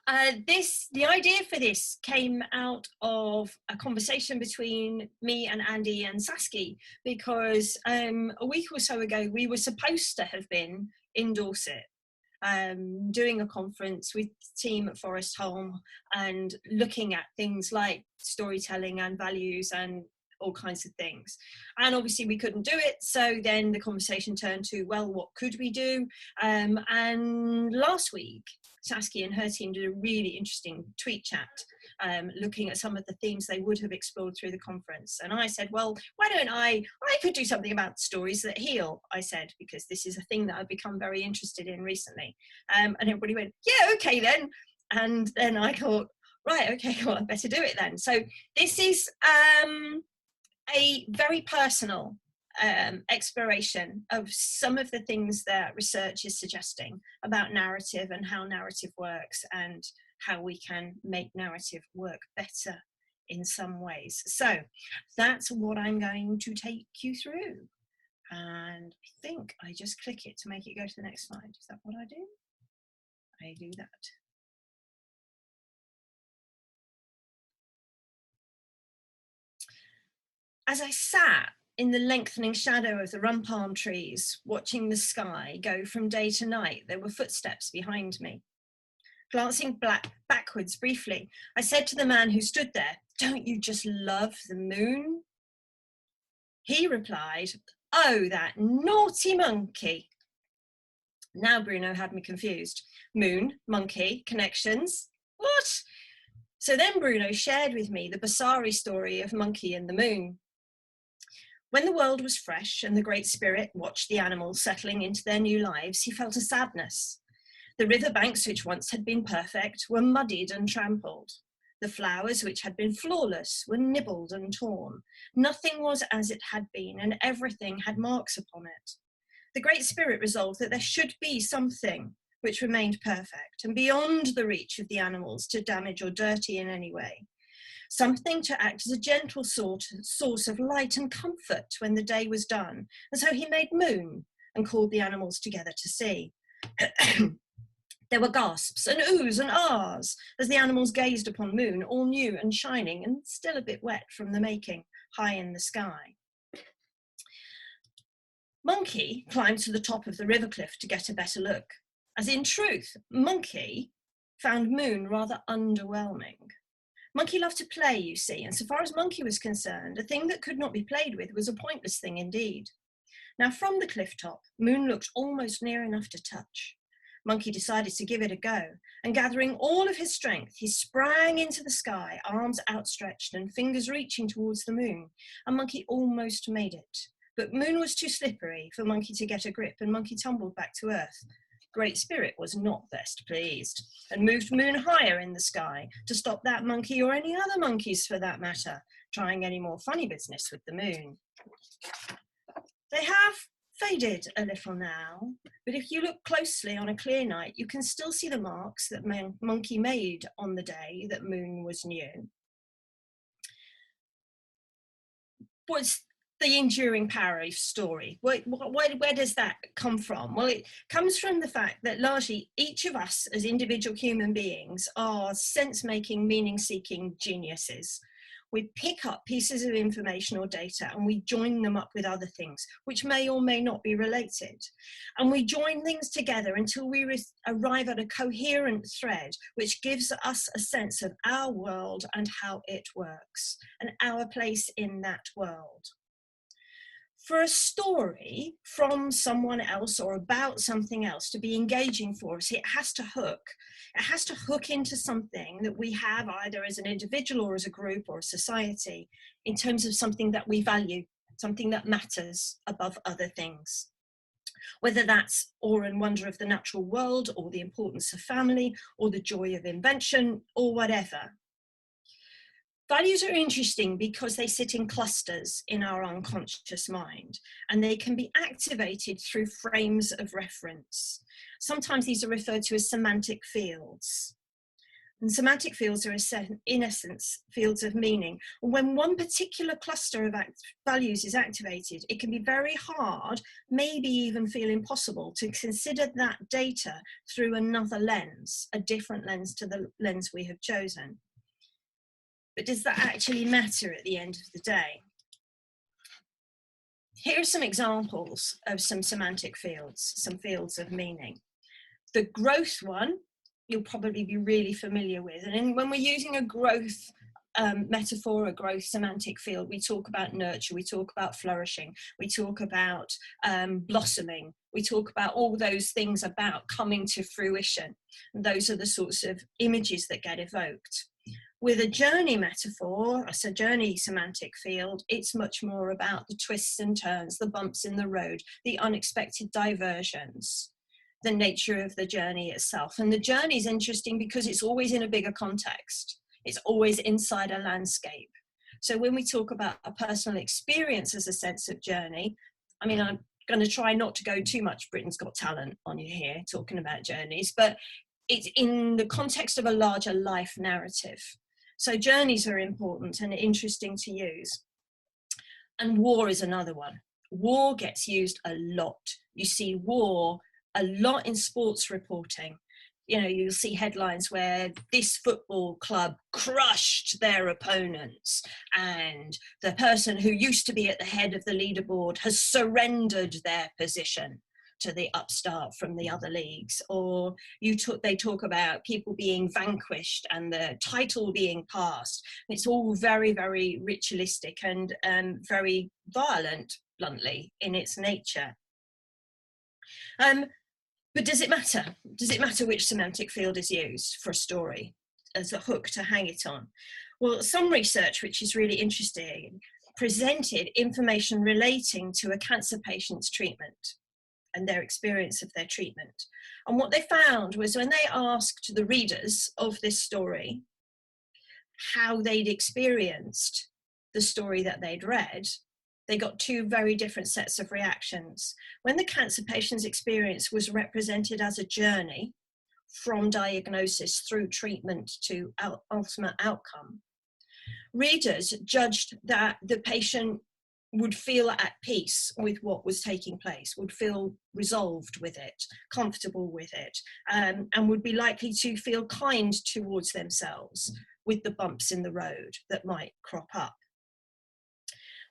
The idea for this came out of a conversation between me and Andy and Saskia, because a week or so ago we were supposed to have been in Dorset doing a conference with the team at Forest Home and looking at things like storytelling and values and all kinds of things. And obviously we couldn't do it, so then the conversation turned to, well, what could we do? And last week Saskia and her team did a really interesting tweet chat looking at some of the themes they would have explored through the conference. And I said, well, why don't I could do something about stories that heal, I said, because this is a thing that I've become very interested in recently. And everybody went, yeah, okay then. And then I thought, right, okay, well, I better do it then. So this is a very personal exploration of some of the things that research is suggesting about narrative and how narrative works and how we can make narrative work better in some ways. So that's what I'm going to take you through. And I think I just click it to make it go to the next slide. Is that what I do? I do that. As I sat in the lengthening shadow of the rum palm trees, watching the sky go from day to night, there were footsteps behind me. Glancing backwards briefly, I said to the man who stood there, "Don't you just love the moon?" He replied, "Oh, that naughty monkey." Now Bruno had me confused. Moon, monkey, connections, what? So then Bruno shared with me the Basari story of Monkey and the Moon. When the world was fresh and the Great Spirit watched the animals settling into their new lives, he felt a sadness. The riverbanks, which once had been perfect, were muddied and trampled. The flowers, which had been flawless, were nibbled and torn. Nothing was as it had been, and everything had marks upon it. The Great Spirit resolved that there should be something which remained perfect and beyond the reach of the animals to damage or dirty in any way. Something to act as a gentle source of light and comfort when the day was done. And so he made Moon and called the animals together to see. There were gasps and oohs and ahs as the animals gazed upon Moon, all new and shining and still a bit wet from the making, high in the sky. Monkey climbed to the top of the river cliff to get a better look, as in truth, Monkey found Moon rather underwhelming. Monkey loved to play, you see, and so far as Monkey was concerned, a thing that could not be played with was a pointless thing indeed. Now from the cliff top, Moon looked almost near enough to touch. Monkey decided to give it a go, and gathering all of his strength, he sprang into the sky, arms outstretched and fingers reaching towards the Moon, and Monkey almost made it. But Moon was too slippery for Monkey to get a grip, and Monkey tumbled back to earth. Great Spirit was not best pleased and moved Moon higher in the sky to stop that monkey, or any other monkeys for that matter, trying any more funny business with the Moon. They have faded a little now, but if you look closely on a clear night, you can still see the marks that Monkey made on the day that Moon was new. What's the enduring power of story? Where does that come from? Well, it comes from the fact that largely each of us as individual human beings are sense-making, meaning-seeking geniuses. We pick up pieces of information or data and we join them up with other things, which may or may not be related. And we join things together until we arrive at a coherent thread, which gives us a sense of our world and how it works, and our place in that world. For a story from someone else or about something else to be engaging for us, it has to hook. It has to hook into something that we have either as an individual or as a group or a society in terms of something that we value, something that matters above other things. Whether that's awe and wonder of the natural world or the importance of family or the joy of invention or whatever. Values are interesting because they sit in clusters in our unconscious mind, and they can be activated through frames of reference. Sometimes these are referred to as semantic fields. And semantic fields are, in essence, fields of meaning. And when one particular cluster of values is activated, it can be very hard, maybe even feel impossible, to consider that data through another lens, a different lens to the lens we have chosen. But does that actually matter at the end of the day? Here are some examples of some semantic fields, some fields of meaning. The growth one, you'll probably be really familiar with. And when we're using a growth metaphor, a growth semantic field, we talk about nurture, we talk about flourishing, we talk about blossoming, we talk about all those things about coming to fruition. And those are the sorts of images that get evoked. With a journey metaphor, a journey semantic field, it's much more about the twists and turns, the bumps in the road, the unexpected diversions, the nature of the journey itself. And the journey is interesting because it's always in a bigger context. It's always inside a landscape. So when we talk about a personal experience as a sense of journey, I mean, I'm going to try not to go too much Britain's Got Talent on you here, talking about journeys, but it's in the context of a larger life narrative. So journeys are important and interesting to use. And war is another one. War gets used a lot. You see war a lot in sports reporting. You know, you'll see headlines where this football club crushed their opponents and the person who used to be at the head of the leaderboard has surrendered their position to the upstart from the other leagues. Or they talk about people being vanquished and the title being passed. It's all very, very ritualistic and very violent, bluntly, in its nature. But does it matter? Does it matter which semantic field is used for a story as a hook to hang it on? Well, some research, which is really interesting, presented information relating to a cancer patient's treatment and their experience of their treatment. And what they found was when they asked the readers of this story how they'd experienced the story that they'd read, they got two very different sets of reactions. When the cancer patient's experience was represented as a journey from diagnosis through treatment to ultimate outcome, readers judged that the patient would feel at peace with what was taking place, would feel resolved with it, comfortable with it, and would be likely to feel kind towards themselves with the bumps in the road that might crop up.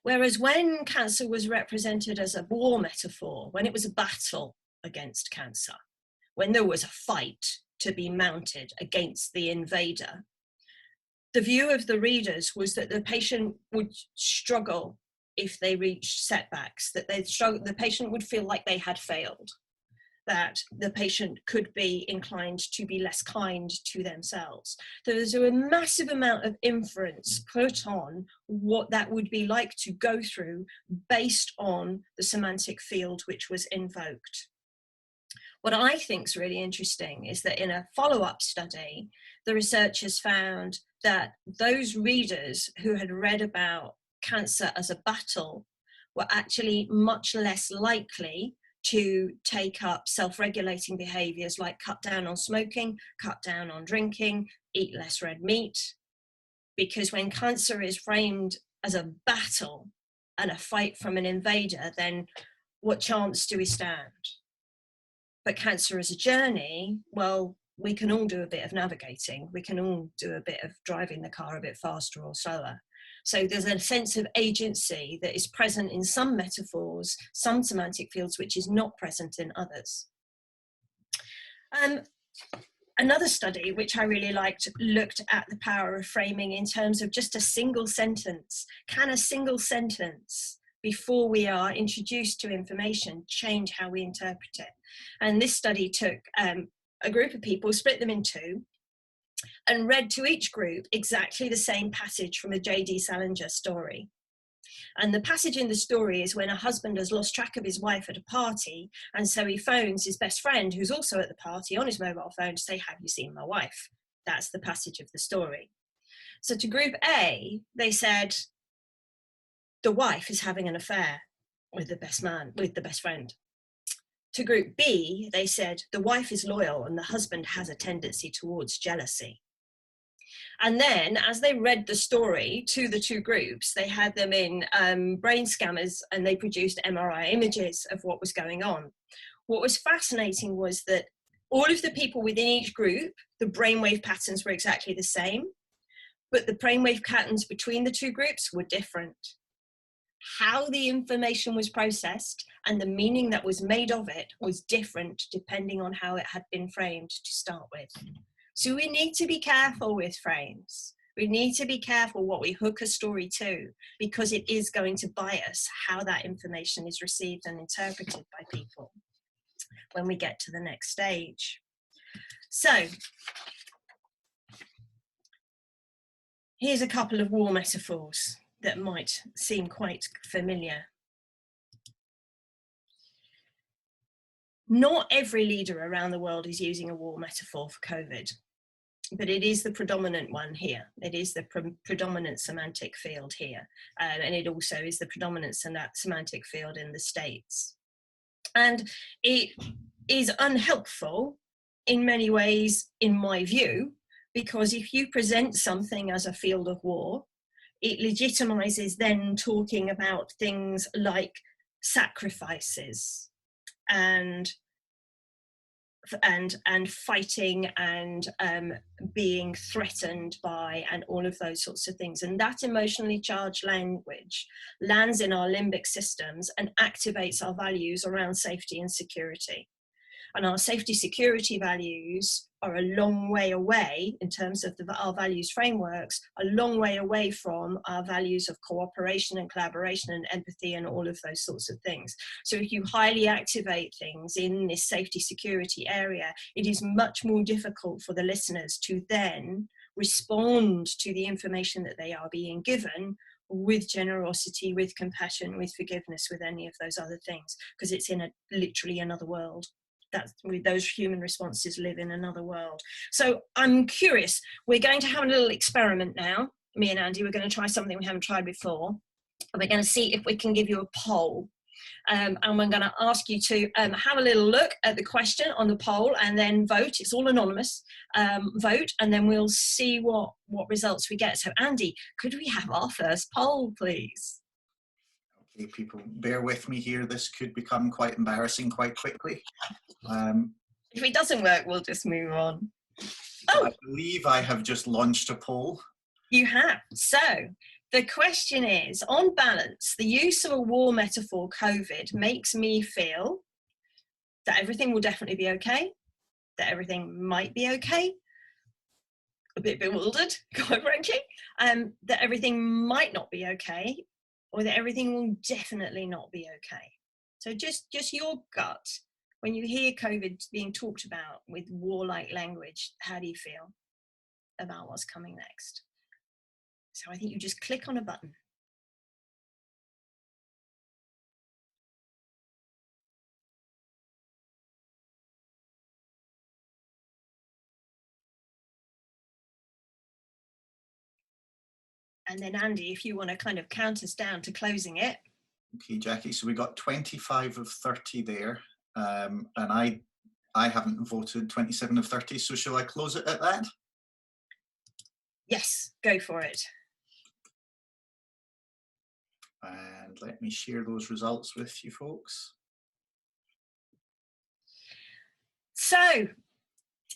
Whereas when cancer was represented as a war metaphor, when it was a battle against cancer, when there was a fight to be mounted against the invader, the view of the readers was that the patient would struggle if they reached setbacks, that the patient would feel like they had failed, that the patient could be inclined to be less kind to themselves. There's a massive amount of inference put on what that would be like to go through based on the semantic field which was invoked. What I think is really interesting is that in a follow-up study, the researchers found that those readers who had read about cancer as a battle were actually much less likely to take up self-regulating behaviours like cut down on smoking, cut down on drinking, eat less red meat. Because when cancer is framed as a battle and a fight from an invader, then what chance do we stand? But cancer as a journey, well, we can all do a bit of navigating. We can all do a bit of driving the car a bit faster or slower. So there's a sense of agency that is present in some metaphors, some semantic fields, which is not present in others. Another study, which I really liked, looked at the power of framing in terms of just a single sentence. Can a single sentence, before we are introduced to information, change how we interpret it? And this study took a group of people, split them in two, and read to each group exactly the same passage from a J.D. Salinger story. And the passage in the story is when a husband has lost track of his wife at a party, and so he phones his best friend, who's also at the party, on his mobile phone to say, "Have you seen my wife?" That's the passage of the story. So to group A, they said, the wife is having an affair with the best friend. To group B, they said, the wife is loyal and the husband has a tendency towards jealousy. And then as they read the story to the two groups, they had them in brain scammers and they produced MRI images of what was going on. What was fascinating was that all of the people within each group, the brainwave patterns were exactly the same, but the brainwave patterns between the two groups were different. How the information was processed and the meaning that was made of it was different depending on how it had been framed to start with. So we need to be careful with frames. We need to be careful what we hook a story to, because it is going to bias how that information is received and interpreted by people when we get to the next stage. So here's a couple of war metaphors that might seem quite familiar. Not every leader around the world is using a war metaphor for COVID, but it is the predominant one here. It is the predominant semantic field here. And it also is the predominant semantic field in the States. And it is unhelpful in many ways, in my view, because if you present something as a field of war, it legitimizes then talking about things like sacrifices and fighting and being threatened by, and all of those sorts of things. And that emotionally charged language lands in our limbic systems and activates our values around safety and security. And our safety security values are a long way away, in terms of our values frameworks, a long way away from our values of cooperation and collaboration and empathy and all of those sorts of things. So if you highly activate things in this safety security area, it is much more difficult for the listeners to then respond to the information that they are being given with generosity, with compassion, with forgiveness, with any of those other things, because it's in literally another world. That's with those human responses live in another world. So I'm curious, we're going to have a little experiment now. Me and Andy, we're going to try something we haven't tried before. And we're going to see if we can give you a poll. And we're going to ask you to have a little look at the question on the poll and then vote. It's all anonymous. Vote, and then we'll see what results we get. So Andy, could we have our first poll, please? Okay, people, bear with me here. This could become quite embarrassing quite quickly. If it doesn't work, we'll just move on. Oh, I believe I have just launched a poll. You have. So the question is, on balance, the use of a war metaphor, COVID, makes me feel that everything will definitely be okay, that everything might be okay, a bit bewildered, quite frankly, that everything might not be okay, or that everything will definitely not be okay. So just your gut. When you hear COVID being talked about with warlike language, how do you feel about what's coming next? So I think you just click on a button. And then Andy, if you want to kind of count us down to closing it. Okay, Jackie, so we got 25 of 30 there. And I haven't voted 27 of 30, so shall I close it at that? Yes, go for it. And let me share those results with you folks. So,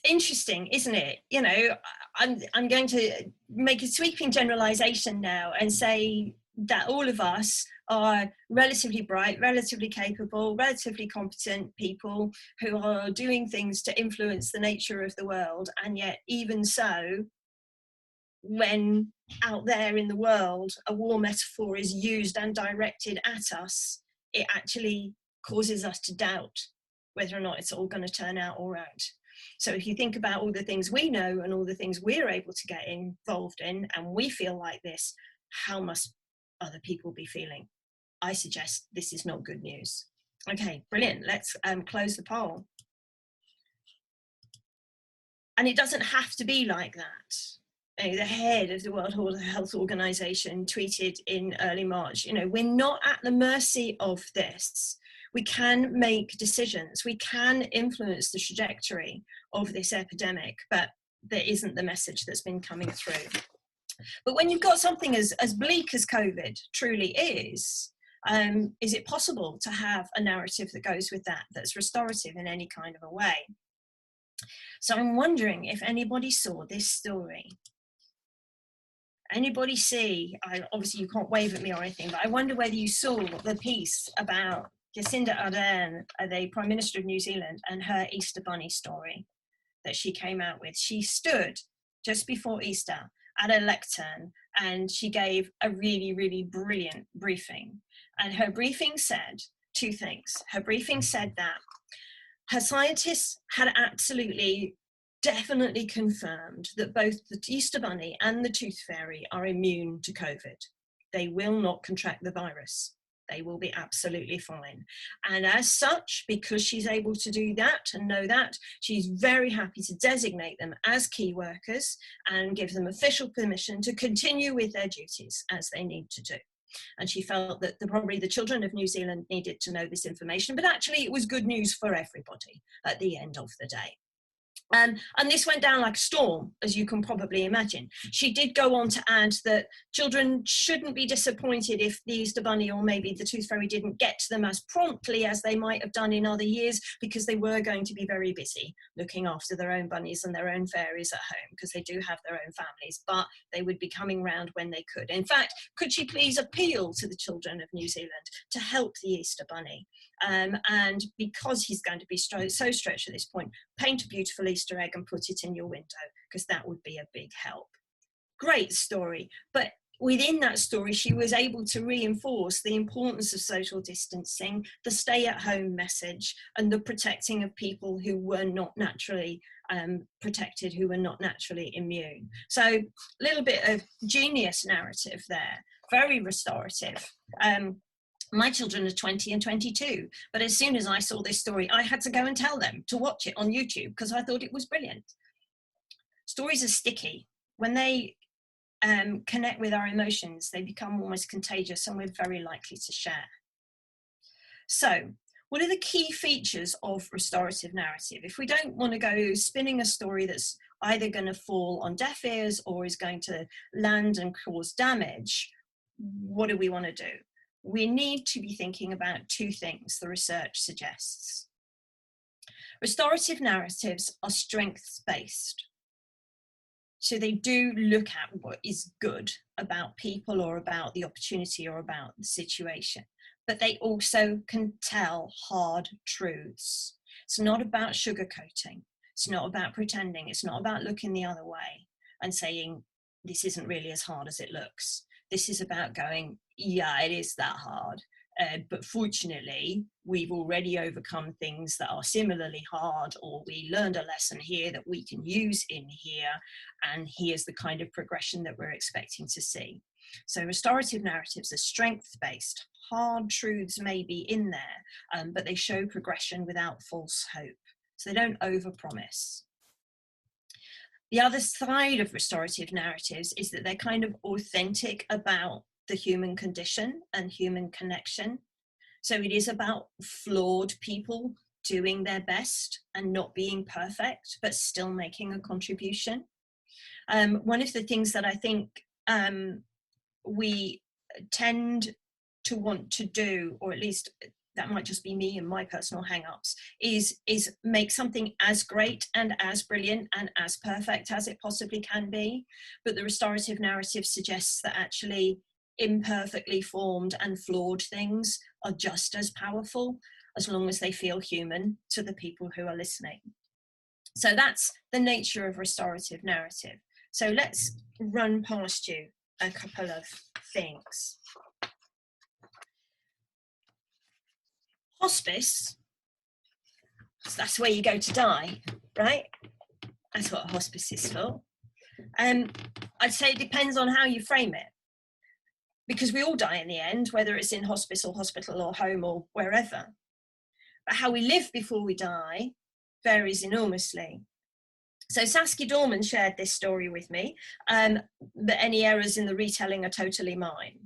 interesting, isn't it? You know, I'm going to make a sweeping generalization now and say that all of us are relatively bright, relatively capable, relatively competent people who are doing things to influence the nature of the world. And yet, even so, when out there in the world a war metaphor is used and directed at us, it actually causes us to doubt whether or not it's all going to turn out all right. So if you think about all the things we know and all the things we're able to get involved in, and we feel like this, how must other people be feeling? I suggest this is not good news. Okay, brilliant. Let's close the poll. And it doesn't have to be like that. The head of the World Health Organization tweeted in early March, you know, we're not at the mercy of this. We can make decisions. We can influence the trajectory of this epidemic, but that isn't the message that's been coming through. But when you've got something as bleak as COVID truly is it possible to have a narrative that goes with that, that's restorative in any kind of a way? So I'm wondering if anybody saw this story. Anybody see, obviously you can't wave at me or anything, but I wonder whether you saw the piece about Jacinda Ardern, the Prime Minister of New Zealand, and her Easter Bunny story that she came out with. She stood just before Easter at a lectern and she gave a really, really brilliant briefing. And her briefing said two things. Her briefing said that her scientists had absolutely, definitely confirmed that both the Easter Bunny and the Tooth Fairy are immune to COVID. They will not contract the virus. They will be absolutely fine. And as such, because she's able to do that and know that, she's very happy to designate them as key workers and give them official permission to continue with their duties as they need to do. And she felt that probably the children of New Zealand needed to know this information, but actually it was good news for everybody at the end of the day. And this went down like a storm, as you can probably imagine. She did go on to add that children shouldn't be disappointed if the Easter Bunny or maybe the Tooth Fairy didn't get to them as promptly as they might have done in other years, because they were going to be very busy looking after their own bunnies and their own fairies at home, because they do have their own families, but they would be coming round when they could. In fact, could she please appeal to the children of New Zealand to help the Easter Bunny? And because he's going to be so stretched at this point, paint a beautiful Easter egg and put it in your window, because that would be a big help. Great story. But within that story, she was able to reinforce the importance of social distancing, the stay-at-home message, and the protecting of people who were not naturally protected, who were not naturally immune. So a little bit of genius narrative there, very restorative. My children are 20 and 22, but as soon as I saw this story, I had to go and tell them to watch it on YouTube because I thought it was brilliant. Stories are sticky. When they connect with our emotions, they become almost contagious, and we're very likely to share. So, what are the key features of restorative narrative? If we don't want to go spinning a story that's either going to fall on deaf ears or is going to land and cause damage, what do we want to do? We need to be thinking about two things the research suggests. Restorative narratives are strengths-based. So they do look at what is good about people or about the opportunity or about the situation, but they also can tell hard truths. It's not about sugarcoating. It's not about pretending. It's not about looking the other way and saying, this isn't really as hard as it looks. This is about going, yeah, it is that hard. But fortunately, we've already overcome things that are similarly hard, or we learned a lesson here that we can use in here, and here's the kind of progression that we're expecting to see. So restorative narratives are strength-based. Hard truths may be in there, but they show progression without false hope. So they don't overpromise. The other side of restorative narratives is that they're kind of authentic about the human condition and human connection. So it is about flawed people doing their best and not being perfect, but still making a contribution. One of the things that I think we tend to want to do, or at least that might just be me and my personal hang-ups, is make something as great and as brilliant and as perfect as it possibly can be. But the restorative narrative suggests that actually imperfectly formed and flawed things are just as powerful, as long as they feel human to the people who are listening. So that's the nature of restorative narrative. So let's run past you a couple of things. Hospice, that's where you go to die, right? That's what a hospice is for. I'd say it depends on how you frame it, because we all die in the end, whether it's in hospice or hospital or home or wherever. But how we live before we die varies enormously. So Saskia Dorman shared this story with me, that any errors in the retelling are totally mine.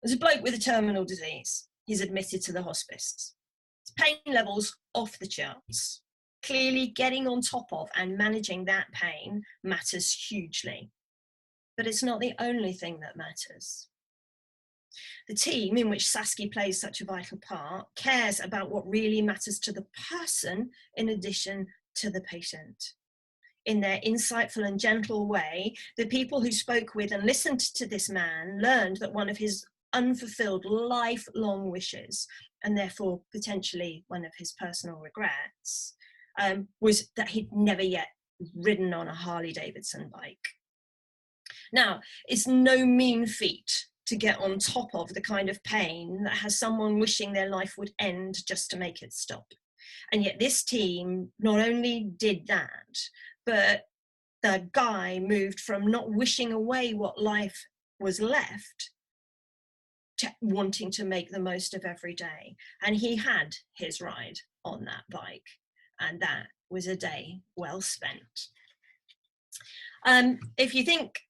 There's a bloke with a terminal disease. He's admitted to the hospice. His pain levels off the charts. clearly getting on top of and managing that pain matters hugely. But it's not the only thing that matters. The team in which Saskia plays such a vital part cares about what really matters to the person in addition to the patient. In their insightful and gentle way, the people who spoke with and listened to this man learned that one of his unfulfilled lifelong wishes, and therefore potentially one of his personal regrets, was that he'd never yet ridden on a Harley-Davidson bike. Now, it's no mean feat to get on top of the kind of pain that has someone wishing their life would end just to make it stop. And yet this team not only did that, but the guy moved from not wishing away what life was left to wanting to make the most of every day. And he had his ride on that bike, and that was a day well spent. If you think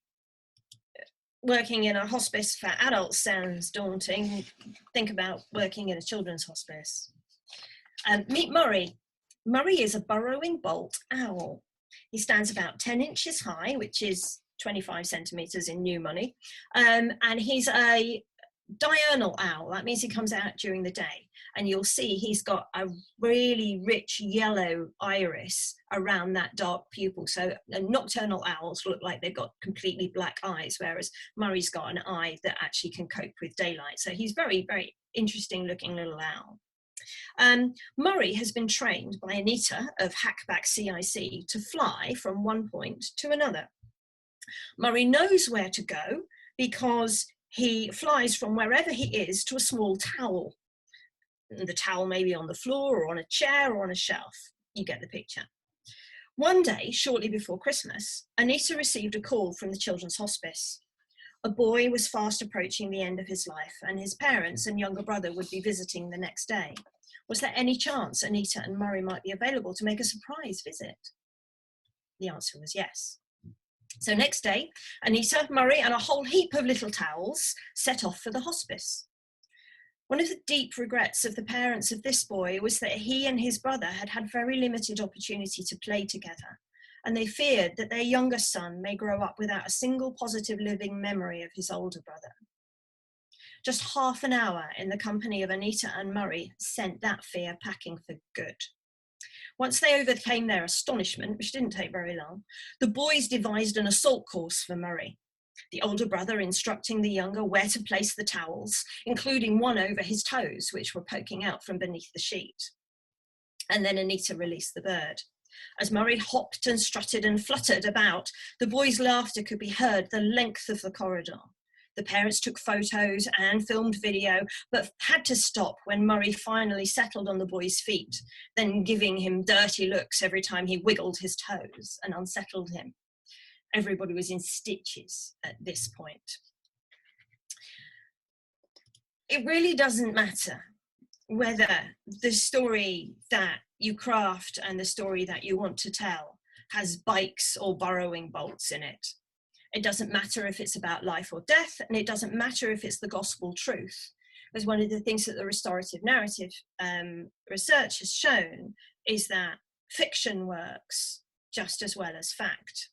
working in a hospice for adults sounds daunting, think about working in a children's hospice. Meet Murray. Murray is a burrowing bolt owl. He stands about 10 inches high, which is 25 centimeters in new money. And he's a diurnal owl. That means he comes out during the day. And you'll see he's got a really rich yellow iris around that dark pupil. So nocturnal owls look like they've got completely black eyes, whereas Murray's got an eye that actually can cope with daylight. So he's very, very interesting looking little owl. Murray has been trained by Anita of Hackback CIC to fly from one point to another. Murray knows where to go because he flies from wherever he is to a small towel. The towel may be on the floor or on a chair or on a shelf. You get the picture. One day, shortly before Christmas, Anita received a call from the children's hospice. A boy was fast approaching the end of his life, and his parents and younger brother would be visiting the next day. Was there any chance Anita and Murray might be available to make a surprise visit? The answer was yes. So next day, Anita, Murray, and a whole heap of little towels set off for the hospice. One of the deep regrets of the parents of this boy was that he and his brother had had very limited opportunity to play together, and they feared that their younger son may grow up without a single positive living memory of his older brother. Just half an hour in the company of Anita and Murray sent that fear packing for good. Once they overcame their astonishment, which didn't take very long, the boys devised an assault course for Murray, the older brother instructing the younger where to place the towels, including one over his toes, which were poking out from beneath the sheet. And then Anita released the bird. As Murray hopped and strutted and fluttered about, the boys' laughter could be heard the length of the corridor. The parents took photos and filmed video, but had to stop when Murray finally settled on the boy's feet, then giving him dirty looks every time he wiggled his toes and unsettled him. Everybody was in stitches at this point. It really doesn't matter whether the story that you craft and the story that you want to tell has bikes or burrowing bolts in it. It doesn't matter if it's about life or death, and it doesn't matter if it's the gospel truth. Because one of the things that the restorative narrative research has shown is that fiction works just as well as fact.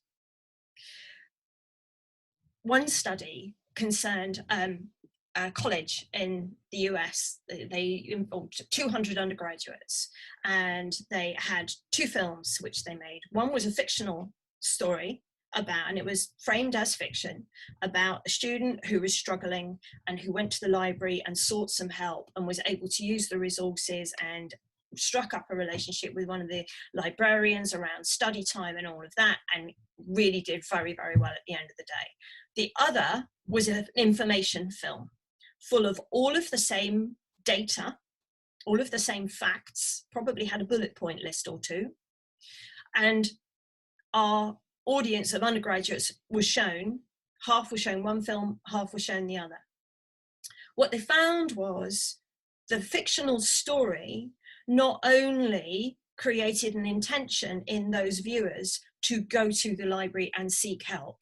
One study concerned a college in the US. They involved 200 undergraduates, and they had two films which they made. One was a fictional story about, and it was framed as fiction, about a student who was struggling and who went to the library and sought some help and was able to use the resources and struck up a relationship with one of the librarians around study time and all of that, and really did very, very well at the end of the day. The other was an information film full of all of the same data, all of the same facts, probably had a bullet point list or two, and our audience of undergraduates was shown, half was shown one film, half was shown the other. What they found was the fictional story not only created an intention in those viewers to go to the library and seek help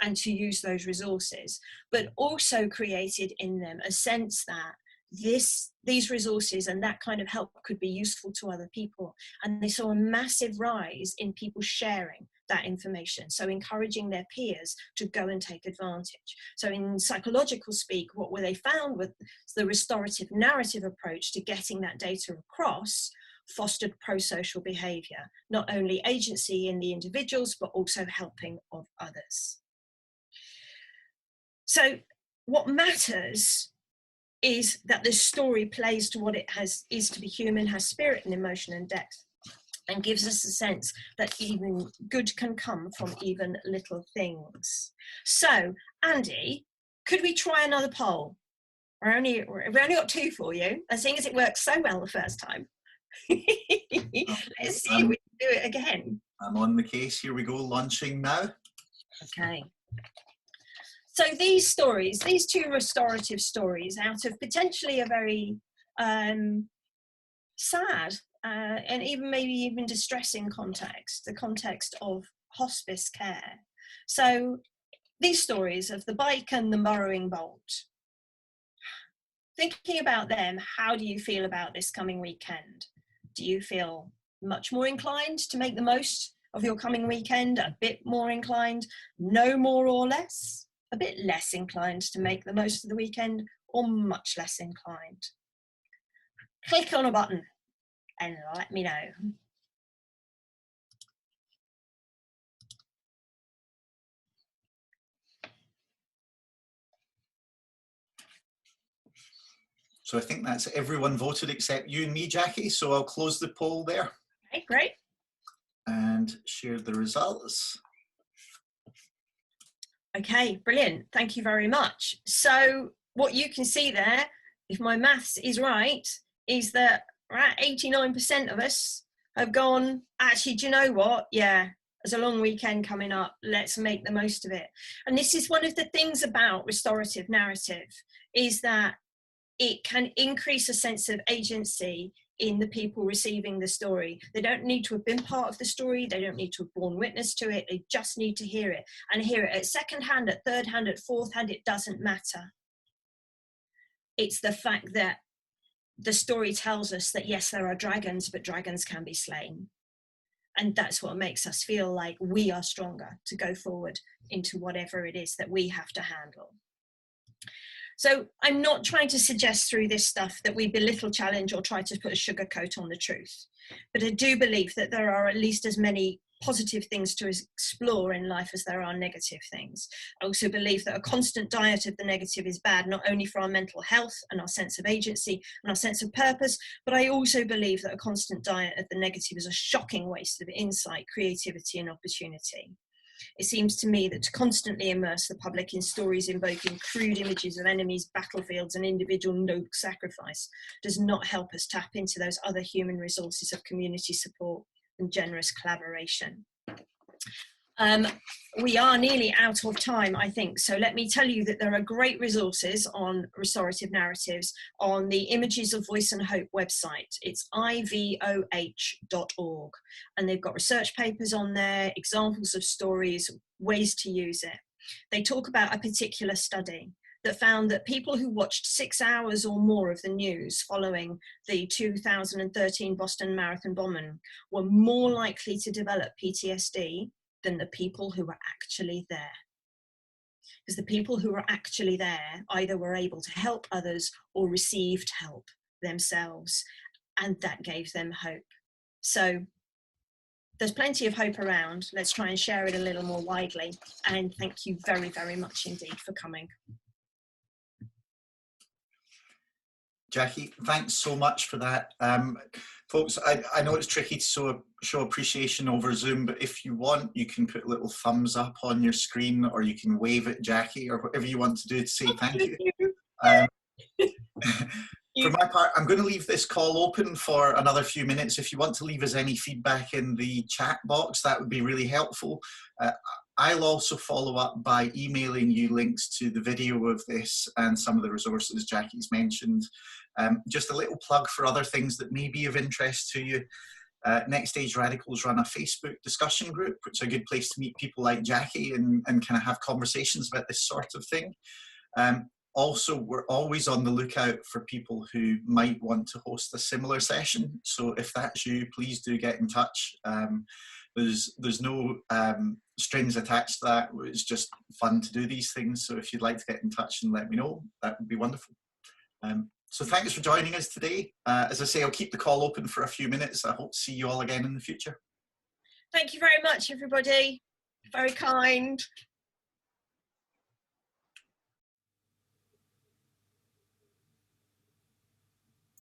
and to use those resources, but also created in them a sense that these resources and that kind of help could be useful to other people. And they saw a massive rise in people sharing that information, so encouraging their peers to go and take advantage. So in psychological speak, what they found was the restorative narrative approach to getting that data across fostered pro-social behaviour, not only agency in the individuals, but also helping of others. So what matters is that this story plays to what it is to be human, has spirit and emotion and depth, and gives us a sense that even good can come from even little things. So, Andy, could we try another poll? We've only got 2 for you, and seeing as it worked so well the first time, let's see if we can do it again. I'm on the case. Here we go, launching now. Okay. So these stories, these 2 restorative stories, out of potentially a very sad and maybe even distressing context, the context of hospice care. So these stories of the bike and the burrowing bolt, thinking about them, how do you feel about this coming weekend? Do you feel much more inclined to make the most of your coming weekend, a bit more inclined, no more or less, a bit less inclined to make the most of the weekend, or much less inclined? Click on a button and let me know. So I think that's everyone voted except you and me, Jackie. So I'll close the poll there. Okay, great. And share the results. Okay, brilliant. Thank you very much. So what you can see there, if my maths is right, is that 89% of us have gone, actually, do you know what? Yeah, there's a long weekend coming up. Let's make the most of it. And this is one of the things about restorative narrative, is that it can increase a sense of agency in the people receiving the story. They don't need to have been part of the story. They don't need to have borne witness to it. They just need to hear it, and hear it at second hand, at third hand, at fourth hand. It doesn't matter. It's the fact that the story tells us that yes, there are dragons, but dragons can be slain. And that's what makes us feel like we are stronger to go forward into whatever it is that we have to handle. So I'm not trying to suggest through this stuff that we belittle challenge or try to put a sugar coat on the truth, but I do believe that there are at least as many positive things to explore in life as there are negative things. I also believe that a constant diet of the negative is bad, not only for our mental health and our sense of agency and our sense of purpose, but I also believe that a constant diet of the negative is a shocking waste of insight, creativity and opportunity. It seems to me that to constantly immerse the public in stories invoking crude images of enemies, battlefields, and individual noble sacrifice does not help us tap into those other human resources of community support and generous collaboration. We are nearly out of time, I think, so let me tell you that there are great resources on restorative narratives on the Images of Voice and Hope website. It's ivoh.org, and they've got research papers on there, examples of stories, ways to use it. They talk about a particular study that found that people who watched 6 hours or more of the news following the 2013 Boston Marathon bombing were more likely to develop PTSD than the people who were actually there. Because the people who were actually there either were able to help others or received help themselves, and that gave them hope. So there's plenty of hope around. Let's try and share it a little more widely. And thank you very, very much indeed for coming. Jackie, thanks so much for that. Folks, I know it's tricky to show appreciation over Zoom, but if you want, you can put little thumbs up on your screen, or you can wave at Jackie, or whatever you want to do to say thank you. For my part, I'm going to leave this call open for another few minutes. If you want to leave us any feedback in the chat box, that would be really helpful. I'll also follow up by emailing you links to the video of this and some of the resources Jackie's mentioned. Just a little plug for other things that may be of interest to you. Next Stage Radicals run a Facebook discussion group, which is a good place to meet people like Jackie and kind of have conversations about this sort of thing. Also, we're always on the lookout for people who might want to host a similar session. So if that's you, please do get in touch. There's no strings attached to that. It's just fun to do these things. So if you'd like to get in touch and let me know, that would be wonderful. So thanks for joining us today. As I say, I'll keep the call open for a few minutes. I hope to see you all again in the future. Thank you very much, everybody. Very kind.